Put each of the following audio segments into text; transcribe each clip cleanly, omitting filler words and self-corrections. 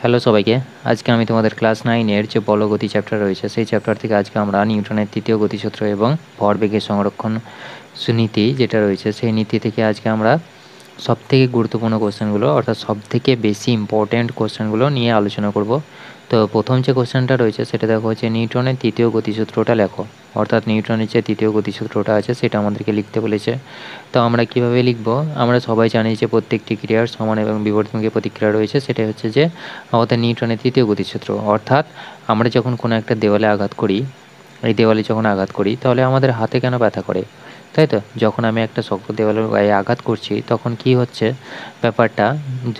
Hello সবাইকে। আজকে আমি তোমাদের ক্লাস 9 এর যে বলগতি চ্যাপ্টার রয়েছে সেই চ্যাপ্টার থেকে আজকে আমরা নিউটনের তৃতীয় গতিসূত্র এবং ভরবেগের সংরক্ষণ নীতি যেটা রয়েছে সেই নীতি থেকে আজকে আমরা সবথেকে গুরুত্বপূর্ণ কোশ্চেনগুলো অর্থাৎ সবথেকে বেশি ইম্পর্ট্যান্ট কোশ্চেনগুলো নিয়ে আলোচনা করব। তো প্রথম যে কোশ্চেনটা রয়েছে সেটা দেখো হচ্ছে নিউটনের তৃতীয় গতিসূত্রটা লেখো। অর্থাৎ নিউটনের যে তৃতীয় গতিসূত্রটা আছে সেটা আমাদেরকে লিখতে বলেছে। তো আমরা কিভাবে লিখব? আমরা সবাই জানি যে প্রত্যেকটি ক্রিয়ার সমান এবং বিপরীতমুখী প্রতিক্রিয়া রয়েছে। সেটা হচ্ছে যে আমাদের নিউটনের তৃতীয় গতিসূত্র। অর্থাৎ আমরা যখন কোনো একটা দেওয়ালে আঘাত করি, এই দেওয়ালে যখন আঘাত করি তাহলে আমাদের হাতে কেন ব্যথা করে, তাই তো? যখন আমি একটা শক্ত দেওয়ালের গায়ে আঘাত করছি তখন কি হচ্ছে ব্যাপারটা,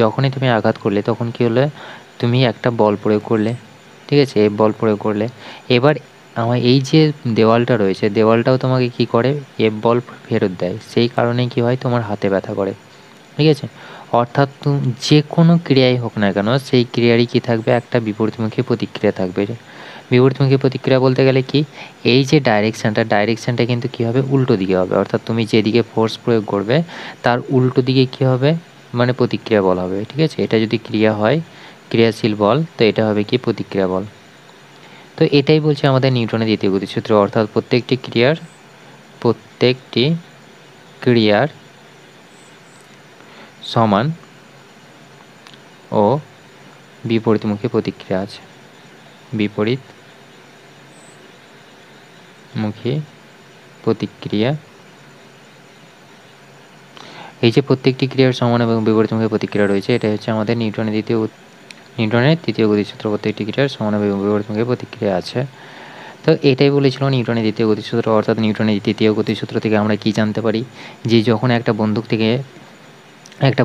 যখনই তুমি আঘাত করলে তখন কি হলো, তুমি একটা বল প্রয়োগ করলে, ঠিক আছে? এই বল প্রয়োগ করলে এবার আমার এই যে দেওয়ালটা রয়েছে দেওয়ালটাও তোমাকে কি করে, এফ বল ফেরত দেয়। সেই কারণেই কি হয়, তোমার হাতে ব্যথা করে, ঠিক আছে? অর্থাৎ যে কোনো ক্রিয়াই হোক না কেন সেই ক্রিয়ারই কী থাকবে, একটা বিপরীতমুখী প্রতিক্রিয়া থাকবে। বিপরীতমুখী প্রতিক্রিয়া বলতে গেলে কি, এই যে ডাইরেকশানটা কিন্তু কী হবে, উল্টো দিকে হবে। অর্থাৎ তুমি যেদিকে ফোর্স প্রয়োগ করবে তার উল্টো দিকে কী হবে, মানে প্রতিক্রিয়া বল হবে, ঠিক আছে? এটা যদি ক্রিয়া হয়, ক্রিয়াশীল বল, তো এটা হবে কি, প্রতিক্রিয়া বল। তো এটাই বলছে আমাদের নিউটনের দ্বিতীয় গতিসূত্র। অর্থাৎ প্রত্যেকটি ক্রিয়ার সমান ও বিপরীতমুখী প্রতিক্রিয়া আছে। বিপরীতমুখী প্রতিক্রিয়া, এই যে প্রত্যেকটি ক্রিয়ার সমান এবং বিপরীতমুখী প্রতিক্রিয়া রয়েছে, এটা হচ্ছে আমাদের নিউটনের তৃতীয় গতিসূত্র। প্রত্যেকটি ক্রিয়ার সমান এবং বিপরীতমুখী প্রতিক্রিয়া আছে। তো এটাই বলেছিল নিউটনের দ্বিতীয় গতিসূত্র। অর্থাৎ নিউটনের তৃতীয় গতিসূত্র থেকে আমরা কি জানতে পারি, যে যখন একটা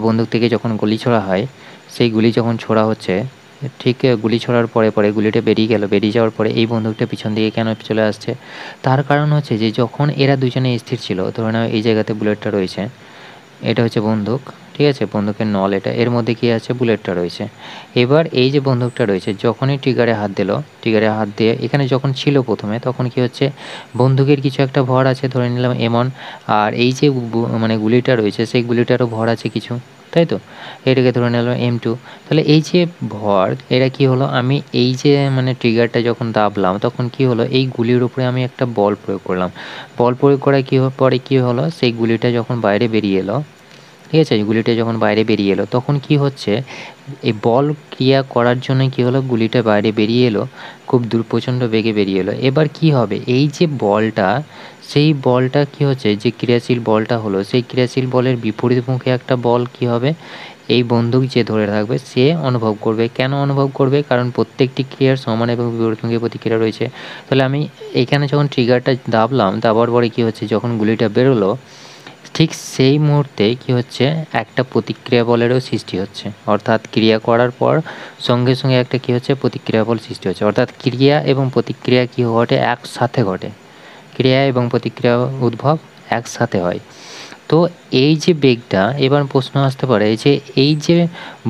বন্দুক থেকে যখন গুলি ছোড়া হয়, সেই গুলি যখন ছোড়া হচ্ছে, ঠিক গুলি ছোড়ার পরে গুলিটা বেরিয়ে যাওয়ার পরে এই বন্দুকটা পিছন দিকে কেন চলে আসছে, তার কারণ হচ্ছে যে যখন এরা দুজনে স্থির ছিল, ধরে নাও এই জায়গাতে বুলেটটা রয়েছে, এটা হচ্ছে বন্দুক, ঠিক আছে? বন্দুকের নল এটা, এর মধ্যে কি আছে, বুলেটটা রয়েছে। এবার এই যে বন্দুকটা রয়েছে যখনই ট্রিগারে হাত দিয়ে এখানে যখন ছিল প্রথমে, তখন কি হচ্ছে, বন্দুকের কিছু একটা ভর আছে, ধরে নিলাম এমন, আর এই যে মানে গুলিটা রয়েছে সেই গুলিটারও ভর আছে কিছু, তাই তো? এটাকে ধরে নিলাম M2। তাহলে এই যে ভর, এটা কি হলো, আমি এই যে মানে ট্রিগারটা যখন দাবলাম তখন কি হলো, এই গুলির উপরে আমি একটা বল প্রয়োগ করলাম। বল প্রয়োগ করার পরে কি হলো, সেই গুলিটা যখন বাইরে বেরিয়ে এলো, ঠিক আছে? গুলিটা যখন বাইরে বেরিয়ে এলো তখন কি হচ্ছে, এই বল ক্রিয়া করার জন্য কি হলো, গুলিটা বাইরে বেরিয়ে এলো, খুব দূর, প্রচণ্ড বেগে বেরিয়ে এলো। এবার কি হবে, এই যে বলটা, সেই বলটা কি হচ্ছে, যে ক্রিয়াশীল বলটা হলো, সেই ক্রিয়াশীল বলের বিপরীতমুখী একটা বল কি হবে, এই বন্দুক যে ধরে থাকবে সে অনুভব করবে। কেন অনুভব করবে? কারণ প্রত্যেকটি ক্রিয়ার সমান এবং বিপরীতমুখী প্রতিক্রিয়া রয়েছে। তাহলে আমি এখানে যখন ট্রিগারটা দাবলাম, দাবার পরে কি হচ্ছে, যখন গুলিটা বেরোলো ঠিক সেই মুহূর্তে কি হচ্ছে, একটা প্রতিক্রিয়া বলেরও সৃষ্টি হচ্ছে। অর্থাৎ ক্রিয়া করার পর সঙ্গে সঙ্গে একটা কি হচ্ছে, প্রতিক্রিয়া বল সৃষ্টি হচ্ছে। অর্থাৎ ক্রিয়া এবং প্রতিক্রিয়া কি ঘটে, একসাথে ঘটে। ক্রিয়া এবং প্রতিক্রিয়া উদ্ভব একসাথে হয়। তো এই যে বেগটা, এবার প্রশ্ন আসতে পারে যে এই যে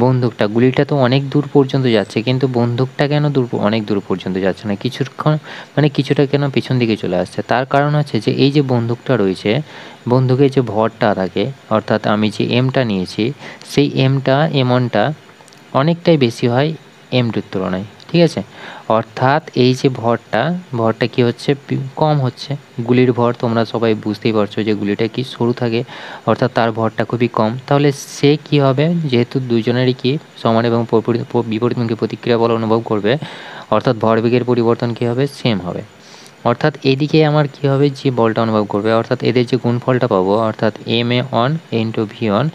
বন্দুকটা, গুলিটা তো অনেক দূর পর্যন্ত যাচ্ছে, কিন্তু বন্দুকটা কেন অনেক দূর পর্যন্ত যাচ্ছে না, কিছুটা কেন পিছন দিকে চলে আসছে? তার কারণ হচ্ছে যে এই যে বন্দুকটা রয়েছে, বন্দুকের যে ভরটা থাকে, অর্থাৎ আমি যে এমটা নিয়েছি, সেই এমনটা অনেকটাই বেশি হয় M2-র তুলনায়, ঠিক আছে? অর্থাৎ এই যে ভরটা কি হচ্ছে, কম হচ্ছে। গুলির ভর তোমরা সবাই বুঝতেই পারছো যে গুলিটা কি সরু থাকে, অর্থাৎ তার ভরটা খুবই কম। তাহলে সে কি হবে, যেহেতু দুজনেরই কি সমান এবং বিপরীতমুখী প্রতিক্রিয়া বল অনুভব করবে, অর্থাৎ ভরবেগের পরিবর্তন কি হবে, সেম হবে। অর্থাৎ এদিকে আমার কি হবে, যে বলটা অনুভব করবে, অর্থাৎ এদের যে গুণফলটা পাবো, অর্থাৎ MA1 ইন্টু V1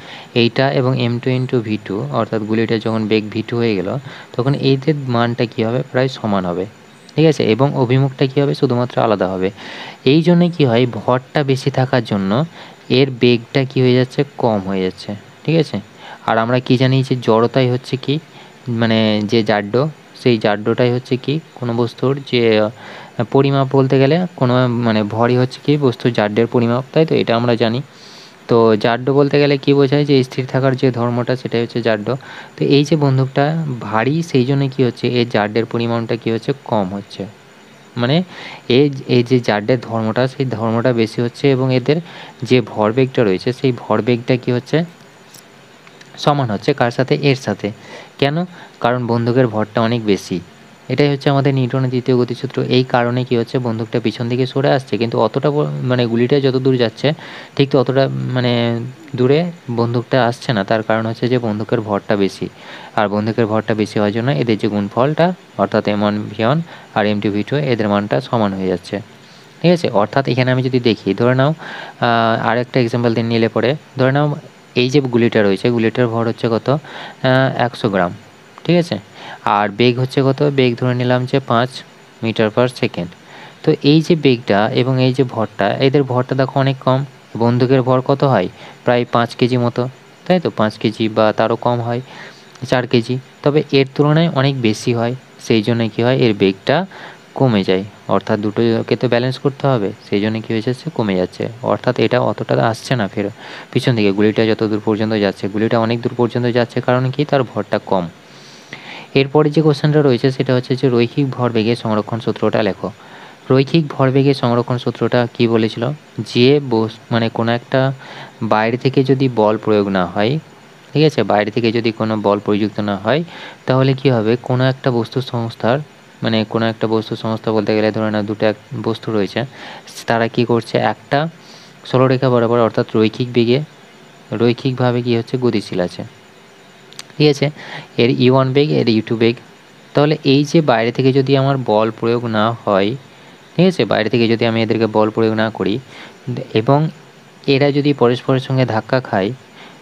এইটা এবং M2 ইন্টু V2, অর্থাৎ গুলিটা যখন বেগ V2 হয়ে গেল তখন এদের মানটা কী হবে, প্রায় সমান হবে, ঠিক আছে? এবং অভিমুখটা কী হবে, শুধুমাত্র আলাদা হবে। এই জন্যে কী হয়, ভরটা বেশি থাকার জন্য এর বেগটা কী হয়ে যাচ্ছে, কম হয়ে যাচ্ছে, ঠিক আছে? আর আমরা কি জানি যে জড়তাই হচ্ছে কি, মানে যে জাড্য, সেই জাড্যটাই হচ্ছে কি কোনো বস্তুর যে পরিমাপ, বলতে গেলে কোনো মানে ভরই হচ্ছে কি বস্তুর জাড্যের পরিমাপ, তাই তো? এটা আমরা জানি। তো জাড্য বলতে গেলে কি বোঝায়, যে স্থির থাকার যে ধর্মটা সেটাই হচ্ছে জাড্য। তো এই যে বন্দুকটা ভারী, সেই জন্য কী হচ্ছে, এর জাড্যের পরিমাণটা কী হচ্ছে, কম হচ্ছে। মানে এই যে জাড্যের ধর্মটা, সেই ধর্মটা বেশি হচ্ছে এবং এদের যে ভরবেগটা রয়েছে সেই ভরবেগটা কী হচ্ছে, সমান হচ্ছে কার সাথে? এর সাথে। কেন? কারণ বন্দুকের ভরটা অনেক বেশি। এটাই হচ্ছে আমাদের নিউটনের দ্বিতীয় গতিসূত্র। এই কারণে কি হচ্ছে, বন্দুকটা পিছন দিকে সরে আসছে, কিন্তু অতটা মানে গুলিটা যত দূর যাচ্ছে ঠিক ততটা মানে দূরে বন্দুকটা আসছে না। তার কারণ হচ্ছে যে বন্দুকের ভরটা বেশি, আর বন্দুকের ভরটা বেশি হওয়ার জন্য এদের যে গুণফলটা অর্থাৎ M1 V1 আর M2 V2 এদের মানটা সমান হয়ে যাচ্ছে। ঠিক আছে? অর্থাৎ এখানে আমি যদি দেখি, ধরে নাও আরেকটা এক্সাম্পল দিয়ে নিলে পরে, ধরে নাও এই যে গুলিটা রয়েছে, গুলিটার ভর হচ্ছে কত? 100 গ্রাম। ঠিক আছে? আর বেগ হচ্ছে কত? বেগ ধরে নিলাম যে 5 মিটার পার সেকেন্ড। তো এই যে বেগটা এবং এই যে ভরটা, এদের ভরটা দেখো অনেক কম। বন্দুকের ভর কত হয়? প্রায় 5 কেজি মতো, তাই তো? 5 কেজি বা তারও কম হয়, 4 কেজি। তবে এর তুলনায় অনেক বেশি হয়, সেই জন্য কী হয়, এর বেগটা কমে যায়। অর্থাৎ দুটোকে তো ব্যালেন্স করতে হবে, সেই জন্য কী হয়ে যাচ্ছে, কমে যাচ্ছে। অর্থাৎ এটা অতটা আসছে না ফের পিছন দিকে, গুলিটা যত দূর পর্যন্ত যাচ্ছে, গুলিটা অনেক দূর পর্যন্ত যাচ্ছে, কারণ কি, তার ভরটা কম। এরপরে যে কোশ্চেনটা রয়েছে সেটা হচ্ছে যে রৈখিক ভরবেগের সংরক্ষণ সূত্রটা লেখো। রৈখিক ভরবেগের সংরক্ষণ সূত্রটা কি বলেছিল? যে মানে কোনো একটা বাইরে থেকে যদি বল প্রয়োগ না হয়, ঠিক আছে, বাইরে থেকে যদি কোনো বল প্রযুক্ত না হয়, তাহলে কি হবে, কোনো একটা বস্তু সংস্থার, মানে কোনো একটা বস্তু সংস্থা বলতে গেলে ধরে না দুটো বস্তু রয়েছে, তারা কি করছে, একটা সরলরেখা বরাবর অর্থাৎ রৈখিকভাবে কি হচ্ছে, গতিশীল আছে। ঠিক আছে? এর E1 বেগ, এর E2 বেগ। তাহলে এই যে বাইরে থেকে যদি আমার বল প্রয়োগ না হয়, ঠিক আছে, বাইরে থেকে যদি আমি এদেরকে বল প্রয়োগ না করি এবং এরা যদি পরস্পরের সঙ্গে ধাক্কা খায়,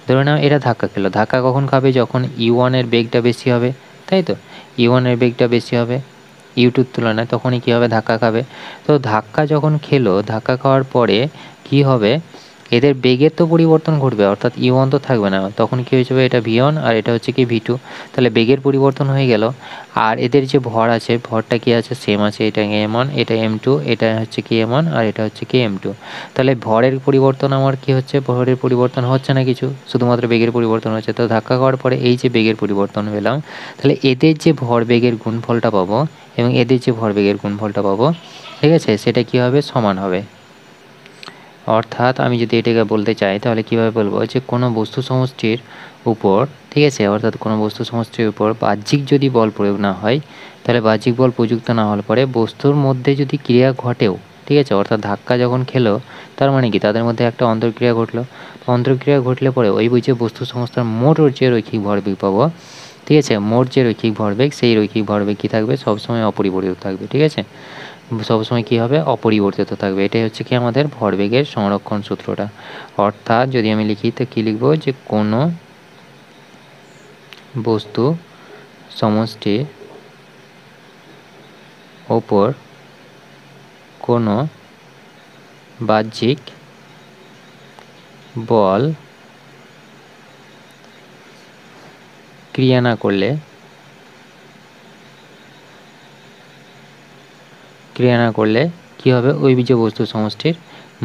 ধরে নাও এরা ধাক্কা খেলো, ধাক্কা কখন খাবে, যখন E1 এর বেগটা বেশি হবে, তাই তো? E1 এর বেগটা বেশি হবে U2 তুলনায়, তখনই কী হবে, ধাক্কা খাবে। তো ধাক্কা যখন খেলো, ধাক্কা খাওয়ার পরে কি হবে, এদের বেগের তো পরিবর্তন ঘটবে, অর্থাৎ E1 তো থাকবে না, তখন কী হয়ে যাবে, এটা V1 আর এটা হচ্ছে কি V2। তাহলে বেগের পরিবর্তন হয়ে গেল। আর এদের যে ভর আছে, ভরটা কি আছে, সেম আছে, এটা M1, এটা M2, এটা হচ্ছে কি M1 আর এটা হচ্ছে কি M2। তাহলে ভরের পরিবর্তন আমার কি হচ্ছে, ভরের পরিবর্তন হচ্ছে না কিছু, শুধুমাত্র বেগের পরিবর্তন হচ্ছে। তো ধাক্কা খাওয়ার পরে এই যে বেগের পরিবর্তন পেলাম, তাহলে এদের যে ভর বেগের গুণফলটা পাবো এবং এদের যে ভরবেগের গুণফলটা পাবো, ঠিক আছে, সেটা কী হবে, সমান হবে। অর্থাৎ আমি যদি এটাকে বলতে চাই তাহলে কীভাবে বলবো, যে কোনো বস্তু সমষ্টির উপর, ঠিক আছে, অর্থাৎ কোনো বস্তু সমষ্টির উপর বাহ্যিক যদি বল প্রয়োগ না হয়, তাহলে বাহ্যিক বল প্রযুক্ত না হওয়ার পরে বস্তুর মধ্যে যদি ক্রিয়া ঘটেও, ঠিক আছে, অর্থাৎ ধাক্কা যখন খেলো, তার মানে কি, তাদের মধ্যে একটা অন্তর্ক্রিয়া ঘটলো। তো অন্তর্ক্রিয়া ঘটলে পরে ওই যে বস্তু সংস্থার মোট যে রৈখিক ভরবেগ পাবো, ঠিক আছে, মোট যে রৈখিক ভরবেগ, সেই রৈখিক ভরবেগ কী থাকবে, সবসময় অপরিবর্তিত থাকবে। ঠিক আছে? সবসময় কী হবে, অপরিবর্তিত থাকবে। এটাই হচ্ছে কি আমাদের ভরবেগের সংরক্ষণ সূত্রটা। অর্থাৎ যদি আমি লিখি তো কী লিখব, যে কোনো বস্তু সমষ্টির ওপর কোনো বাহ্যিক বল ক্রিয়া না করলে কী হবে, ওই যে বস্তু সমষ্টির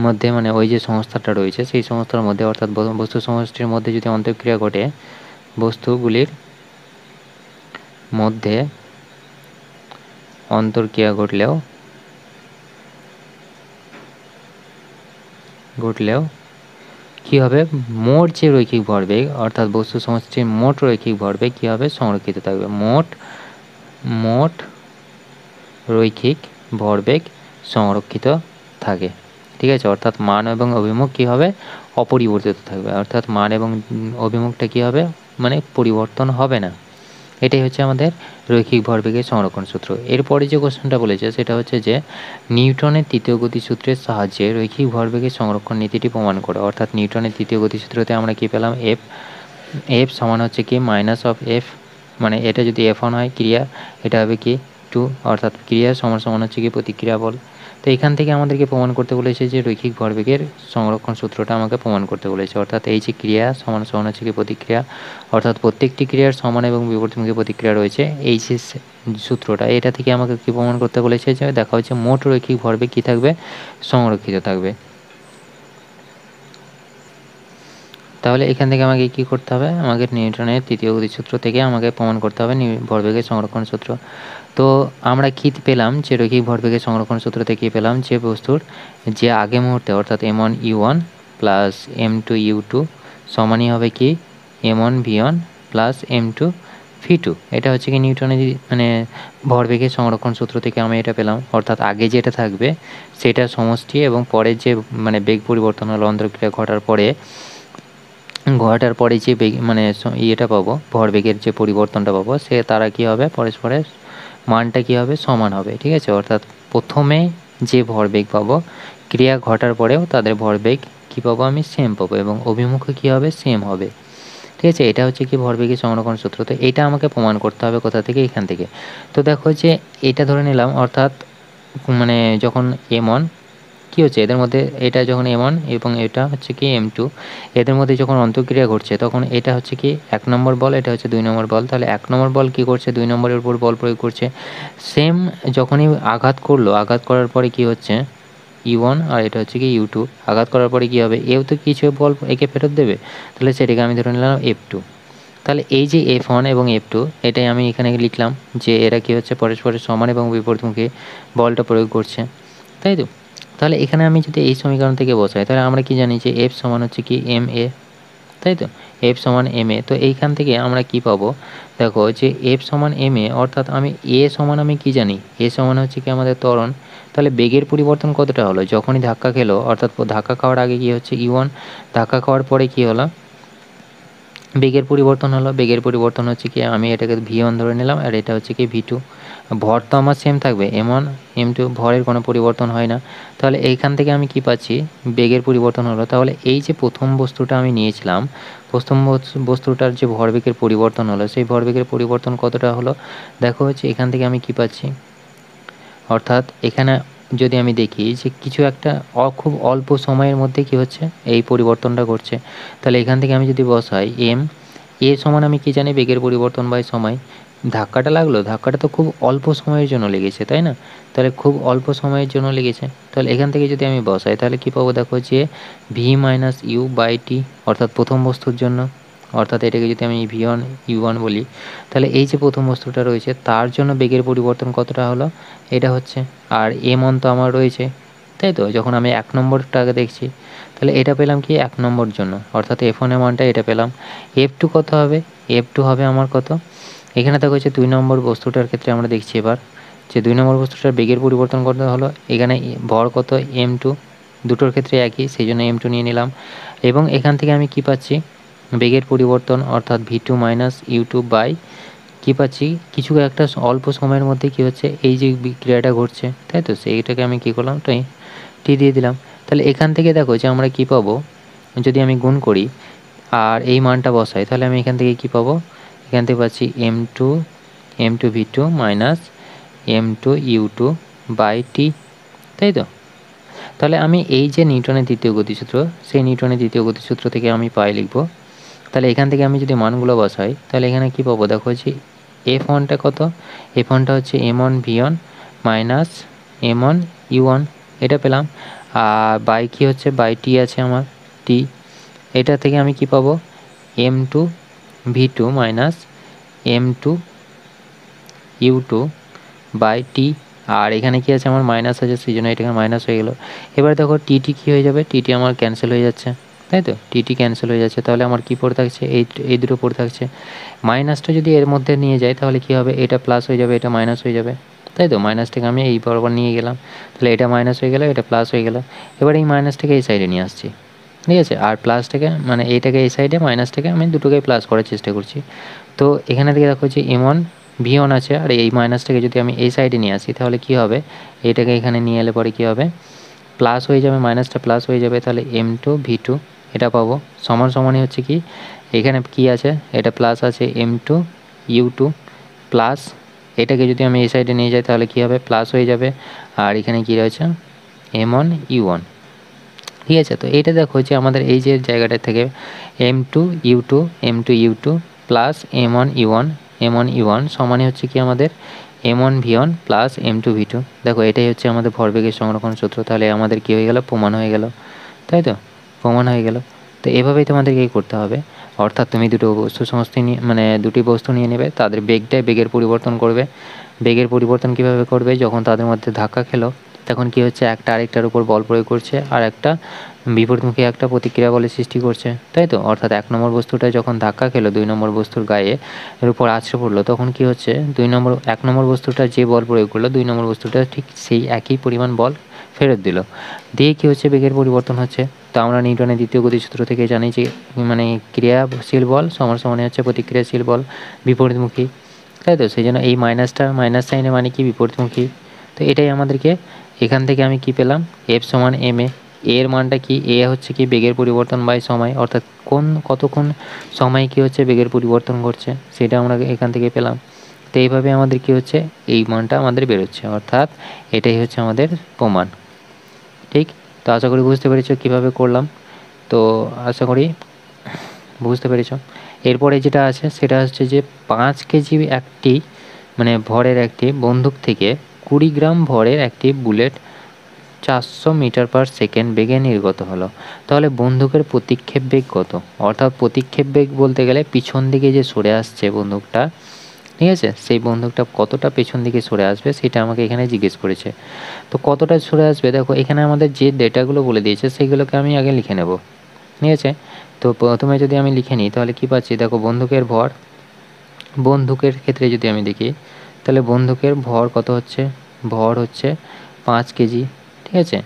মধ্যে, মানে ওই যে সংস্থাটা রয়েছে সেই সংস্থার মধ্যে, অর্থাৎ বস্তু সমষ্টির মধ্যে যদি অন্তর্ক্রিয়া ঘটে, বস্তুগুলির মধ্যে অন্তর্ক্রিয়া ঘটলেও কী হবে, মোট যে রৈখিক ভরবেগ, অর্থাৎ বস্তু সমষ্টির মোট রৈখিক ভরবেগ কী হবে, সংরক্ষিত থাকবে। মোট রৈখিক ভরবেগ সংরক্ষিত থাকে। ঠিক আছে? অর্থাৎ মান এবং অভিমুখ কী হবে, অপরিবর্তিত থাকবে। অর্থাৎ মান এবং অভিমুখটা কী হবে, মানে পরিবর্তন হবে না। এটাই হচ্ছে আমাদের রৈখিক ভরবেগের সংরক্ষণ সূত্র। এরপরে যে কোশ্চেনটা বলেছে সেটা হচ্ছে যে নিউটনের তৃতীয় গতিসূত্রের সাহায্যে রৈখিক ভরবেগের সংরক্ষণ নীতিটি প্রমাণ করে। অর্থাৎ নিউটনের তৃতীয় গতিসূত্রতে আমরা কী পেলাম, এফ সমান হচ্ছে কি মাইনাস অফ এফ, মানে এটা যদি F1 হয় ক্রিয়া, এটা হবে কি 2, অর্থাৎ ক্রিয়া সমান হচ্ছে কি প্রতিক্রিয়া বল। তো এখান থেকে আমাদেরকে প্রমাণ করতে বলেছে যে রৈখিক ভরবেগের সংরক্ষণ সূত্রটা আমাকে প্রমাণ করতে বলেছে। অর্থাৎ এই যে ক্রিয়া সমান হচ্ছে কি প্রতিক্রিয়া, অর্থাৎ প্রত্যেকটি ক্রিয়ার সমান এবং বিপরীতমুখী প্রতিক্রিয়া রয়েছে, এই যে সূত্রটা, এটা থেকে আমাকে কি প্রমাণ করতে বলেছে, যে দেখা হচ্ছে মোট রৈখিক ভরবেগ কী থাকবে, সংরক্ষিত থাকবে। তাহলে এখান থেকে আমাকে কী করতে হবে, আমাকে নিউটনের তৃতীয় গতিসূত্র থেকে আমাকে প্রমাণ করতে হবে ভরবেগের সংরক্ষণ সূত্র। তো আমরা কী পেলাম, যে রৈখিক ভরবেগের সংরক্ষণ সূত্র থেকে কী পেলাম, যে বস্তুর যে আগে মুহূর্তে অর্থাৎ M1 U1 plus M2 U2 সমানই হবে কি m1v1 প্লাস m2 v2। এটা হচ্ছে কি নিউটনের মানে ভরবেগের সংরক্ষণ সূত্র থেকে আমি এটা পেলাম। অর্থাৎ আগে যেটা থাকবে সেটা সমষ্টি এবং পরের যে মানে বেগ পরিবর্তন হলো অন্তরক্রিয়া ঘটার পরে যে বেগ মানে ইয়েটা পাবো, ভরবেগের যে পরিবর্তনটা পাবো, সে তারা কী হবে, পরস্পরের মানটা কী হবে, সমান হবে। ঠিক আছে, অর্থাৎ প্রথমে যে ভরবেগ পাবো ক্রিয়া ঘটার পরেও তাদের ভরবেগ কী পাবো, আমি সেম পাবো এবং অভিমুখে কী হবে, সেম হবে। ঠিক আছে, এটা হচ্ছে কি ভরবেগের সংরক্ষণ সূত্র। তো এটা আমাকে প্রমাণ করতে হবে কোথা থেকে, এখান থেকে। তো দেখো যে এটা ধরে নিলাম, অর্থাৎ মানে যখন m1 কী হচ্ছে এদের মধ্যে, এটা যখন m1 এবং এটা হচ্ছে কি m2, এদের মধ্যে যখন অন্তঃক্রিয়া ঘটছে তখন এটা হচ্ছে কি 1 নম্বর বল, এটা হচ্ছে 2 নম্বর বল। তাহলে 1 নম্বর বল কী করছে, 2 নম্বরের উপর বল প্রয়োগ করছে। সেম যখনই আঘাত করলো, আঘাত করার পরে কি হচ্ছে u1 আর এটা হচ্ছে কি u2, আঘাত করার পরে কী হবে, এও তো কিছু বল একে ফেরত দেবে, তাহলে সেটাকে আমি ধরে নিলাম f2। তাহলে এই যে f1 এবং f2, এটাই আমি এখানে লিখলাম যে এরা কী হচ্ছে, পরস্পরের সমান এবং বিপরীতমুখী বলটা প্রয়োগ করছে, তাই তো। তাহলে এখানে আমি যদি এই সমীকরণ থেকে বসাই, তাহলে আমরা কি জানি যে f সমান হচ্ছে কি ma, তাই তো, f সমান ma। তো এইখান থেকে আমরা কি পাবো, দেখো যে f সমান ma, অর্থাৎ আমি a সমান আমি কি জানি, a সমান হচ্ছে কি আমাদের ত্বরণ। তাহলে বেগের পরিবর্তন কতটা হলো, যখনই ধাক্কা খেলো, অর্থাৎ ধাক্কা খাওয়ার আগে কি হচ্ছে u1, ধাক্কা খাওয়ার পরে কি হলো, বেগের পরিবর্তন হলো। বেগের পরিবর্তন হচ্ছে কি, আমি এটাকে v1 ধরে নিলাম আর এটা হচ্ছে কি v2। ভর তো আমার সেম থাকবে, m1 m2, ভরের কোনো পরিবর্তন হয় না। তাহলে এইখান থেকে আমি কি পাচ্ছি, বেগের পরিবর্তন হলো। তাহলে এই যে প্রথম বস্তুটা আমি নিয়েছিলাম, প্রথম বস্তুটার যে ভরবেগের পরিবর্তন হলো, সেই ভরবেগের পরিবর্তন কতটা হলো, দেখো হচ্ছে এখান থেকে আমি কি পাচ্ছি, অর্থাৎ এখানে যদি আমি দেখি যে কিছু একটা খুব অল্প সময়ের মধ্যে কি হচ্ছে, এই পরিবর্তনটা ঘটছে। তাহলে এখান থেকে আমি যদি বসাই এ সমান আমি কি জানি, বেগের পরিবর্তন বাই সময়। ধাক্কাটা লাগলো, ধাক্কাটা তো খুব অল্প সময়ের জন্য লেগেছে, তাই না, তাহলে খুব অল্প সময়ের জন্য লেগেছে। তাহলে এখান থেকে যদি আমি বসাই তাহলে কী পাবো, দেখো যে V minus you by T, অর্থাৎ প্রথম বস্তুর জন্য, অর্থাৎ এটাকে যদি আমি v1 u1 বলি, তাহলে এই যে প্রথম বস্তুটা রয়েছে তার জন্য বেগের পরিবর্তন কতটা হলো, এটা হচ্ছে। আর m1 তো আমার রয়েছে, তাই তো, যখন আমি 1 নম্বরটাকে দেখছি, তাহলে এটা পেলাম কি 1 নম্বর জন্য, অর্থাৎ f1 এর মানটা এটা পেলাম। f2 কত হবে, f2 হবে আমার কত, এখানে দেখো হচ্ছে 2 নম্বর বস্তুটার ক্ষেত্রে আমরা দেখছি এবার যে 2 নম্বর বস্তুটার বেগের পরিবর্তন কত হলো, এখানে ভর কত m2, দুটোর ক্ষেত্রে একই, সেই জন্য m2 নিয়ে নিলাম। এবং এখান থেকে আমি কি পাচ্ছি, বেগের পরিবর্তন, অর্থাৎ v2 মাইনাস u2 বাই কী পাচ্ছি, কিছু একটা অল্প সময়ের মধ্যে কী হচ্ছে, এই যে ক্রিয়াটা ঘটছে, তাই তো, সেইটাকে আমি কী করলাম, টি দিয়ে দিলাম। তাহলে এখান থেকে দেখো যে আমরা কী পাবো, যদি আমি গুণ করি আর এই মানটা বসাই, তাহলে আমি এখান থেকে কী পাবো, এখান থেকে পাচ্ছি m2 v2 minus m2 u2 by T, তাই তো। তাহলে আমি এই যে নিউটনের দ্বিতীয় গতিসূত্র, সেই নিউটনের দ্বিতীয় গতিসূত্র থেকে আমি পাই লিখব। তাহলে এখান থেকে আমি যদি মানগুলো বসাই, তাহলে এখানে কী পাবো, দেখো যে f1টা কত, f1টা হচ্ছে m1 v1 minus m1 u1, এটা পেলাম। আর বাই কী হচ্ছে, বাই টি আছে আমার টি, এটা থেকে আমি কি পাবো, m2 v2 minus m2 u2 by T. আর এখানে কি আছে, আমার মাইনাস আছে, সেই জন্য এটাকে মাইনাস হয়ে গেল। এবার দেখো টিটি কী হয়ে যাবে, টিটি আমার ক্যান্সেল হয়ে যাচ্ছে, তাই তো, টিটি ক্যান্সেল হয়ে যাচ্ছে। তাহলে আমার কী পড়ে থাকছে, এই দুটো পড়ে থাকছে। মাইনাসটা যদি এর মধ্যে নিয়ে যাই তাহলে কী হবে, এটা প্লাস হয়ে যাবে, এটা মাইনাস হয়ে যাবে, তাই তো। মাইনাসটাকে আমি এই বরাবর নিয়ে গেলাম, তাহলে এটা মাইনাস হয়ে গেল, এটা প্লাস হয়ে গেল। এবার এই মাইনাসটাকে এই সাইডে নিয়ে আসছি, ঠিক আছে, আর প্লাসটাকে মানে এইটাকে এই সাইডে, মাইনাসটাকে আমি দুটোকেই প্লাস করার চেষ্টা করছি। তো এখানে থেকে দেখো যে m1 v1 আছে, আর এই মাইনাসটাকে যদি আমি এই সাইডে নিয়ে আসি তাহলে কি হবে, এইটাকে এখানে নিয়ে এলে পরে কী হবে, প্লাস হয়ে যাবে, মাইনাসটা প্লাস হয়ে যাবে। তাহলে m2 v2 এটা পাবো, সমান সমানই হচ্ছে কি, এখানে কি আছে, এটা প্লাস আছে m2 u2 প্লাস, এটাকে যদি আমি এই সাইডে নিয়ে যাই তাহলে কি হবে, প্লাস হয়ে যাবে। আর এখানে কি রয়েছে m1 u1, ঠিক আছে। তো এইটা দেখো যে আমাদের এই যে জায়গাটা থেকে m2 u2 plus m1 u1 সমানই হচ্ছে কি আমাদের m1 v1 plus m2 v2। দেখো এটাই হচ্ছে আমাদের ভরবেগের সংরক্ষণ সূত্র। তাহলে আমাদের কী হয়ে গেল, প্রমাণ হয়ে গেল, তাই তো, প্রমাণ হয়ে গেল। তো এভাবেই তোমাদেরকে করতে হবে, অর্থাৎ তুমি দুটো বস্তু সমষ্টি নিয়ে মানে দুটি বস্তু নিয়ে নেবে, তাদের বেগের পরিবর্তন করবে। বেগের পরিবর্তন কীভাবে করবে, যখন তাদের মধ্যে ধাক্কা খেলো তখন কি হচ্ছে, একটা আরেকটার উপর বল প্রয়োগ করছে আর একটা বিপরীতমুখী একটা প্রতিক্রিয়া বলের সৃষ্টি করছে, তাই তো? অর্থাৎ 1 নম্বর বস্তুটা যখন ধাক্কা খেলো 2 নম্বর বস্তুর গায়ে, এর উপর আছড়ে পড়লো, তখন কি হচ্ছে, 1 নম্বর বস্তুটা যে বল প্রয়োগ করলো 2 নম্বর বস্তুটা ঠিক সেই একই পরিমাণ বল ফেরত দিল। দিয়ে কি হচ্ছে, বেগের পরিবর্তন হচ্ছে। তো আমরা নিউটনের দ্বিতীয় গতিসূত্র থেকে জানি যে মানে ক্রিয়াশীল বল সমান সমান হচ্ছে প্রতিক্রিয়াশীল বল বিপরীতমুখী, তাই তো? সেই জন্য এই মাইনাস সাইনের মানে কি, বিপরীতমুখী। তো এটাই আমাদেরকে এখান থেকে আমি কি পেলাম, এফ সমান এম এ। এর মানটা কি, এ হচ্ছে কি বেগের পরিবর্তন বাই সময়, অর্থাৎ কতক্ষণ সময় কি হচ্ছে বেগের পরিবর্তন ঘটছে, সেটা আমরা এখান থেকে পেলাম। তো এইভাবে আমাদের কি হচ্ছে, এই মানটা আমাদের বেরোচ্ছে, অর্থাৎ এটাই হচ্ছে আমাদের প্রমাণ। ঠিক, তো আশা করি বুঝতে পেরেছ কীভাবে করলাম। তো আশা করি বুঝতে পেরেছ। এরপরে যেটা আছে সেটা হচ্ছে যে 5 কেজি একটি মানে ভরের একটি বন্দুক থেকে 20 গ্রাম ভরের একটি বুলেট 400 মিটার পার সেকেন্ড বেগে নির্গত হলো। তাহলে বন্দুকের প্রতিক্ষেপ বেগ কত? অর্থাৎ প্রতিক্ষেপ বেগ বলতে গেলে পিছন দিকে যে সরে আসছে বন্দুকটা, ঠিক আছে, সেই বন্দুকটা কতটা পেছন দিকে সরে আসবে সেটা আমাকে এখানে জিজ্ঞেস করেছে। তো কতটা সরে আসবে, দেখো এখানে আমাদের যে ডেটাগুলো বলে দিয়েছে সেগুলোকে আমি আগে লিখে নেব, ঠিক আছে। তো প্রথমে যদি আমি লিখে নিই তাহলে কি পাচ্ছি, দেখো বন্দুকের ক্ষেত্রে যদি আমি দেখি তাহলে বন্দুকের ভর কত হচ্ছে, ভর হচ্ছে 5 কেজি, ঠিক আছে।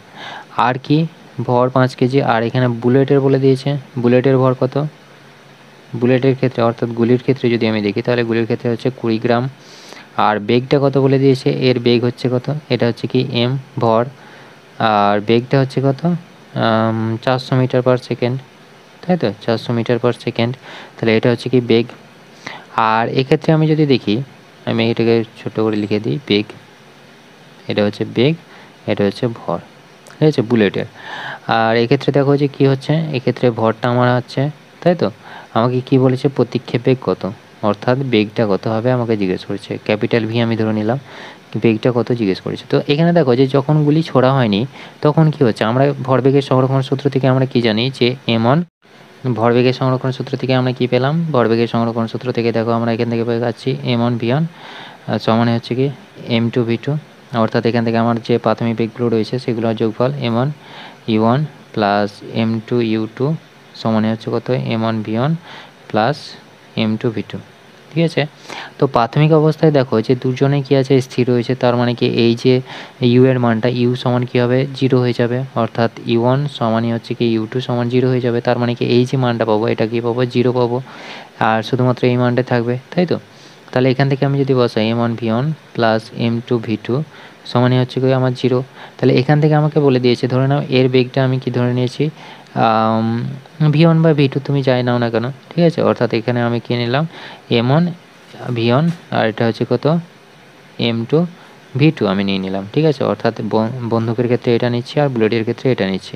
আর কি, ভর 5 কেজি, আর এখানে বুলেটের বলে দিয়েছে, বুলেটের ভর কত, বুলেটের ক্ষেত্রে অর্থাৎ গুলির ক্ষেত্রে যদি আমি দেখি তাহলে গুলির ক্ষেত্রে হচ্ছে 20 গ্রাম। আর বেগটা কত বলে দিয়েছে, এর বেগ হচ্ছে কত, এটা হচ্ছে কি এম ভর, আর বেগটা হচ্ছে কত 400 মিটার পার সেকেন্ড, তাই তো, 400 মিটার পার সেকেন্ড। তাহলে এটা হচ্ছে কি বেগ। আর এক্ষেত্রে আমি যদি দেখি, আমি এটাকে ছোট করে লিখে দিই, বেগ, এটা হচ্ছে বেগ, এটা হচ্ছে ভর, ঠিক আছে, বুলেটের। আর এক্ষেত্রে দেখো যে কী হচ্ছে, এক্ষেত্রে ভরটা আমার হচ্ছে, তাই তো, আমাকে কি বলেছে, প্রতিক্ষেপ বেগ কত, অর্থাৎ বেগটা কত হবে আমাকে জিজ্ঞেস করেছে, ক্যাপিটাল ভি আমি ধরে নিলাম, বেগটা কত জিজ্ঞেস করেছে। তো এখানে দেখো যে যখন গুলি ছোড়া হয়নি তখন কি হচ্ছে, আমরা ভরবেগের সংরক্ষণ সূত্র থেকে আমরা কি জানি যে এমন, ভরবেগের সংরক্ষণ সূত্র থেকে আমরা কি পেলাম, ভরবেগের সংরক্ষণ সূত্র থেকে দেখো আমরা এখান থেকে পেয়ে যাচ্ছি এম1 ভি1 সমানে হচ্ছে কি m2 v2, অর্থাৎ এখান থেকে আমার যে প্রাথমিক বেগগুলো রয়েছে সেগুলোর যোগফল m1 u1 plus m2 u2 সমানে হচ্ছে কত m1 v1 plus m2 v2, ঠিক আছে। তো প্রাথমিক অবস্থায় দেখো যে দুজনে কি আছে, স্থির রয়েছে, তার মানে কি এই যে ইউ এর মানটা ইউ সমান কী হবে, 0 হয়ে যাবে, অর্থাৎ u1 সমানই হচ্ছে কি u2 সমান 0 হয়ে যাবে, তার মানে কি এই যে মানটা পাবো এটা কি পাবো, 0 পাবো, আর শুধুমাত্র এই মানটা থাকবে, তাই তো। তাহলে এখান থেকে আমি যদি বসাই m1 v1 plus m2 v2 সমানই হচ্ছে কি আমার 0। তাহলে এখান থেকে আমাকে বলে দিয়েছে, ধরে নাও এর বেগটা আমি কি ধরে নিয়েছি v1 বা v2 তুমি যাই নাও না কেন, ঠিক আছে, অর্থাৎ এখানে আমি কি নিলাম m1 v1 আর এটা হচ্ছে কত m2 v2 আমি নিয়ে নিলাম, ঠিক আছে, অর্থাৎ বন্দুকের ক্ষেত্রে এটা নিচ্ছি আর বুলেটের ক্ষেত্রে এটা নিচ্ছি।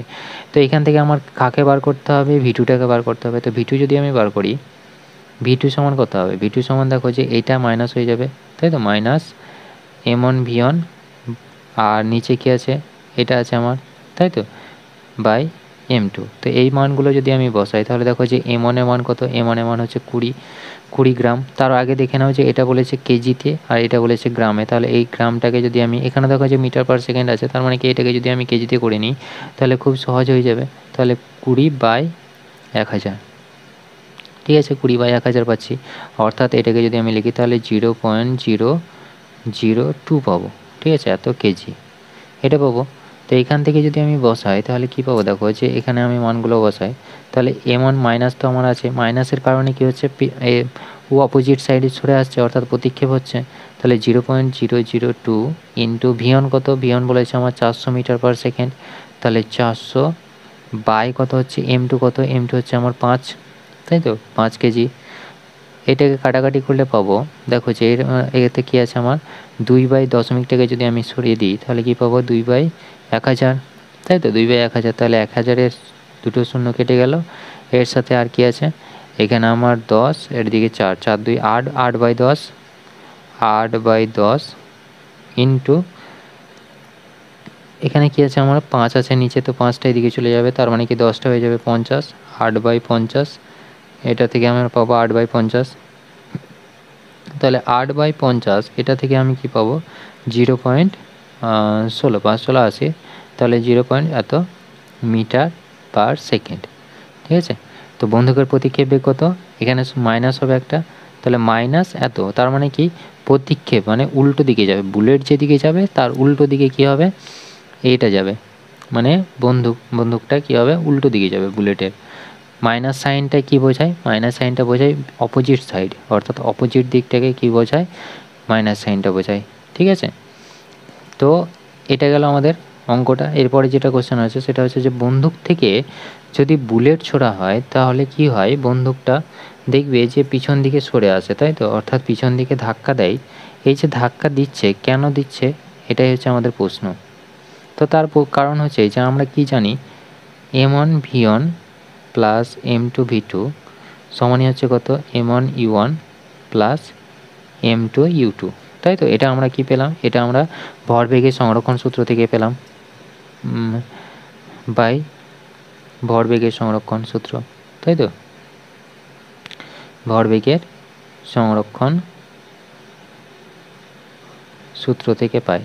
তো এখান থেকে আমার কাকে বার করতে হবে, v2টাকে বার করতে হবে। তো v2 যদি আমি বার করি, v2 সমান কত হবে, v2 সমান দেখো যে এইটা মাইনাস হয়ে যাবে, তাই তো, মাইনাস m1 v1 আর নিচে কি আছে, এটা আছে আমার, তাই তো, বাই m2। তো এই মানগুলো যদি আমি বসাই তাহলে দেখো যে m1 এর মান কত, m1 এর মান হচ্ছে 20 গ্রাম। তার আগে দেখে নাও যে এটা বলেছে কেজিতে আর এটা বলেছে গ্রামে, তাহলে এই গ্রামটাকে যদি আমি, এখানে দেখো যে মিটার পার সেকেন্ড আছে, তার মানে কি এটাকে যদি আমি কেজিতে করে নিই তাহলে খুব সহজ হয়ে যাবে, তাহলে 20/1000, ঠিক আছে, 20/1000 পাচ্ছি, অর্থাৎ এটাকে যদি আমি লিখি তাহলে 0.002 পাবো, ঠিক আছে, এত কেজি এটা পাবো। তো এখান থেকে যদি আমি বসাই তাহলে কি পাবো, দেখো যে এখানে আমি মানগুলো বসাই তাহলে m1 মাইনাস তো আমার আছে, মাইনাসের কারণে কি হচ্ছে ও অপোজিট সাইডে সরে আসছে অর্থাৎ প্রতিক্ষেপ হচ্ছে, তাহলে 0.002 ইন্টু v1 কত, v1 বলেছে আমার 400 মিটার পার সেকেন্ড, তাহলে 400 বাই কত হচ্ছে m2 কত, m2 হচ্ছে আমার 5, তাই তো, 5 কেজি। এটাকে কাটাকাটি করলে পাবো, দেখো যে এতে কী আছে আমার 2/দশমিকটাকে যদি আমি সরিয়ে দিই তাহলে কি পাবো 2/1000, তাই তো, 2/1000, তাহলে 1000-এর দুটো শূন্য কেটে গেল, এর সাথে আর কি আছে এখানে আমার 10, এর দিকে 4, 4 2 8, 8/10, 8/10 ইন্টু এখানে কি আছে আমার 5 আছে নিচে, তো 5টা এদিকে চলে যাবে, তার মানে কি 10টা হয়ে যাবে 50, 8/50, এটা থেকে আমরা পাবো 8/50, তাহলে 8/50 এটা থেকে আমি কি পাবো 0. 16, 5 × 16 80, তাহলে 0. এত মিটার পার সেকেন্ড। ঠিক আছে, তো বন্দুকের প্রতিক্ষেপ বেগ কত, এখানে মাইনাস হবে একটা, তাহলে মাইনাস এত, তার মানে কি প্রতিক্ষেপ মানে উল্টো দিকে যাবে, বুলেট যেদিকে যাবে তার উল্টো দিকে কি হবে, এইটা যাবে, মানে বন্দুকটা কি হবে, উল্টো দিকে যাবে বুলেটের। মাইনাস সাইনটা কি বোঝায়, মাইনাস সাইনটা বোঝায় অপোজিট সাইড, অর্থাৎ অপোজিট দিকটাকে কি বোঝায়, মাইনাস সাইনটা বোঝায়। ঠিক আছে, তো এটা গেল আমাদের অঙ্কটা। এরপরে যেটা কোশ্চেন আছে সেটা হচ্ছে যে বন্দুক থেকে যদি বুলেট ছোড়া হয় তাহলে কি হয়, বন্দুকটা দেখবে যে পিছন দিকে সরে আসে, তাই তো, অর্থাৎ পিছন দিকে ধাক্কা দেয়। এই যে ধাক্কা দিচ্ছে, কেন দিচ্ছে, এটাই হচ্ছে আমাদের প্রশ্ন। তো তার কারণ হচ্ছে যে আমরা কি জানি, M1 V1 plus M2 V2 সমানই হচ্ছে কত, M1 U1 plus M2 U2, তাই তো। এটা আমরা কি পেলাম, এটা আমরা ভরবেগের সংরক্ষণ সূত্র থেকে পেলাম, বাই ভরবেগের সংরক্ষণ সূত্র, তাই তো, ভরবেগের সংরক্ষণ সূত্র থেকে পাই,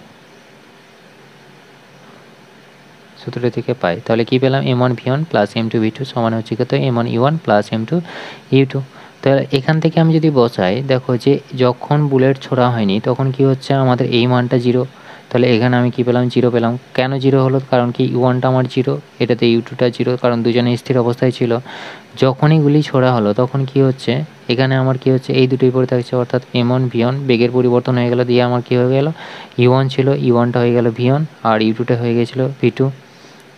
তাহলে কি পেলাম, M1 V1 plus M2 V2 সমান হচ্ছে কত, M1 U1 plus M2 U2। তাহলে এখান থেকে আমি যদি বসাই, দেখো যে যখন বুলেট ছোড়া হয়নি তখন কি হচ্ছে, আমাদের এই মানটা 0, তাহলে এখানে আমি কি পেলাম, 0 পেলাম। কেন 0 হলো, কারণ কি U1টা আমার 0, এটাতে U2টা 0, কারণ দুজনে স্থির অবস্থায় ছিল। যখনই গুলি ছোড়া হলো তখন কি হচ্ছে, এখানে আমার কি হচ্ছে, এই দুটোই পড়ে থাকছে, অর্থাৎ M1 V1 বেগের পরিবর্তন হয়ে গেল, দিয়ে আমার কি হয়ে গেল, U1 ছিল, U1টা হয়ে গেল V1 আর U2টা হয়ে গেছিলো V2,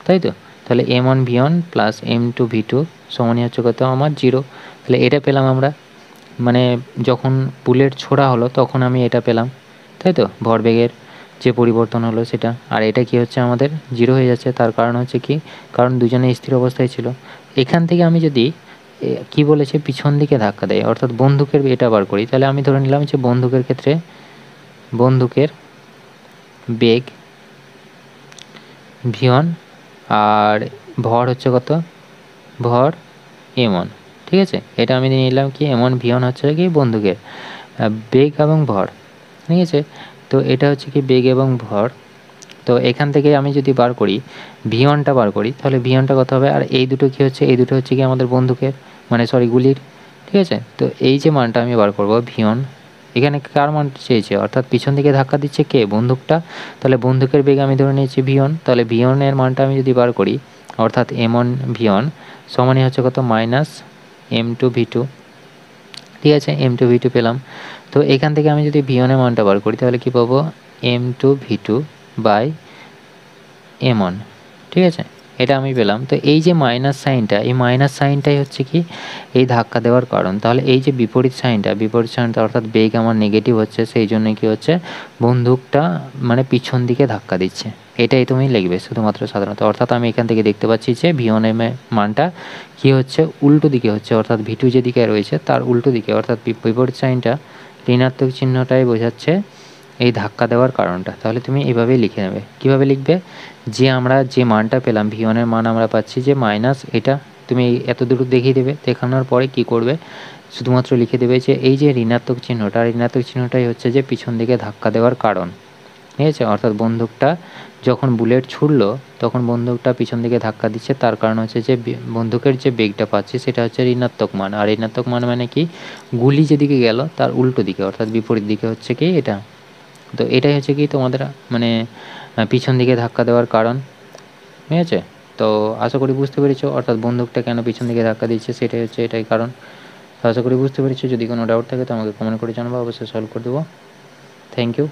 তাই তো। তাহলে M1 V1 plus M2 V2 সমানই হচ্ছে কত, আমার 0। তাহলে এটা পেলাম আমরা, মানে যখন বুলেট ছোড়া হলো তখন আমি এটা পেলাম, তাই তো, ভরবেগের যে পরিবর্তন হলো সেটা। আর এটা কি হচ্ছে, আমাদের 0 হয়ে যাচ্ছে, তার কারণ হচ্ছে কি, কারণ দুজনে স্থির অবস্থায় ছিল। এখান থেকে আমি যদি কি বলেছে, পিছন দিকে ধাক্কা দেয়, অর্থাৎ বন্দুকের এটা বার করি, তাহলে আমি ধরে নিলাম যে বন্দুকের ক্ষেত্রে বন্দুকের বেগ V1 আর ভর হচ্ছে কত, ভর M1। ঠিক আছে, এটা আমি নিলাম কি, M1 V1 হচ্ছে কি বন্দুকের বেগ এবং ভর। ঠিক আছে, তো এটা হচ্ছে কি বেগ এবং ভর। তো এখান থেকে আমি যদি বার করি, V1টা বার করি, তাহলে V1টা কত হবে, আর এই দুটো কি হচ্ছে, এই দুটো হচ্ছে কি আমাদের বন্দুকের, মানে সরি গুলির। ঠিক আছে, তো এই যে মানটা আমি বার করব V1, এখানে কার মান চেয়েছে, অর্থাৎ পিছন দিকে ধাক্কা দিচ্ছে কে, বন্দুকটা। তাহলে বন্দুকের বেগ আমি ধরে নিয়েছি V1, তাহলে V1 এর মানটা আমি যদি বার করি, অর্থাৎ M1 V1 সমানই হচ্ছে কত, মাইনাস M2 V2। ঠিক আছে, M2 V2 পেলাম। তো এখান থেকে আমি যদি V1 এর মানটা বার করি তাহলে কি পাবো, M2 V2 বাই M1। ঠিক আছে, এটা আমি পেলাম। তো এই যে মাইনাস সাইনটা, এই মাইনাস সাইনটাই হচ্ছে কি এই ধাক্কা দেওয়ার কারণ। তাহলে এই যে বিপরীত সাইনটা অর্থাৎ বেগ আমার নেগেটিভ হচ্ছে, সেই জন্য কি হচ্ছে, বন্দুকটা মানে পিছন দিকে ধাক্কা দিচ্ছে, এটাই তুমি লিখবে শুধুমাত্র সাধারণত। অর্থাৎ আমি এখান থেকে দেখতে পাচ্ছি যে V1 এর মানটা কি হচ্ছে, উল্টো দিকে হচ্ছে, অর্থাৎ V2 যেদিকে রয়েছে তার উল্টো দিকে, অর্থাৎ বিপরীত সাইনটা ঋণাত্মক চিহ্নটাই বোঝাচ্ছে এই ধাক্কা দেওয়ার কারণটা। তাহলে তুমি এভাবেই লিখে নেবে। কীভাবে লিখবে, যে আমরা যে মানটা পেলাম V1 এর মান আমরা পাচ্ছি যে মাইনাস, এটা তুমি এত দূর দেখিয়ে দেবে, দেখানোর পরে কি করবে, শুধুমাত্র লিখে দেবে যে এই যে ঋণাত্মক চিহ্নটাই হচ্ছে যে পিছন দিকে ধাক্কা দেওয়ার কারণ। ঠিক আছে, অর্থাৎ বন্দুকটা যখন বুলেট ছুড়লো তখন বন্দুকটা পিছন দিকে ধাক্কা দিচ্ছে, তার কারণ হচ্ছে যে বন্দুকের যে বেগটা পাচ্ছি সেটা হচ্ছে ঋণাত্মক মান। আর ঋণাত্মক মান মানে কি, গুলি যেদিকে গেল তার উল্টো দিকে, অর্থাৎ বিপরীত দিকে হচ্ছে কি এটা। তো এটাই হচ্ছে কি তোমাদের মানে পিছন দিকে ধাক্কা দেওয়ার কারণ। ঠিক আছে, তো আশা করি বুঝতে পেরেছো, অর্থাৎ বন্দুকটা কেন পিছন দিকে ধাক্কা দিচ্ছে সেটাই হচ্ছে এটাই কারণ। তো আশা করি বুঝতে পেরেছো। যদি কোনো ডাউট থাকে তো আমাকে কমেন্ট করে জানাবো, অবশ্যই সলভ করে দেবো। Thank you.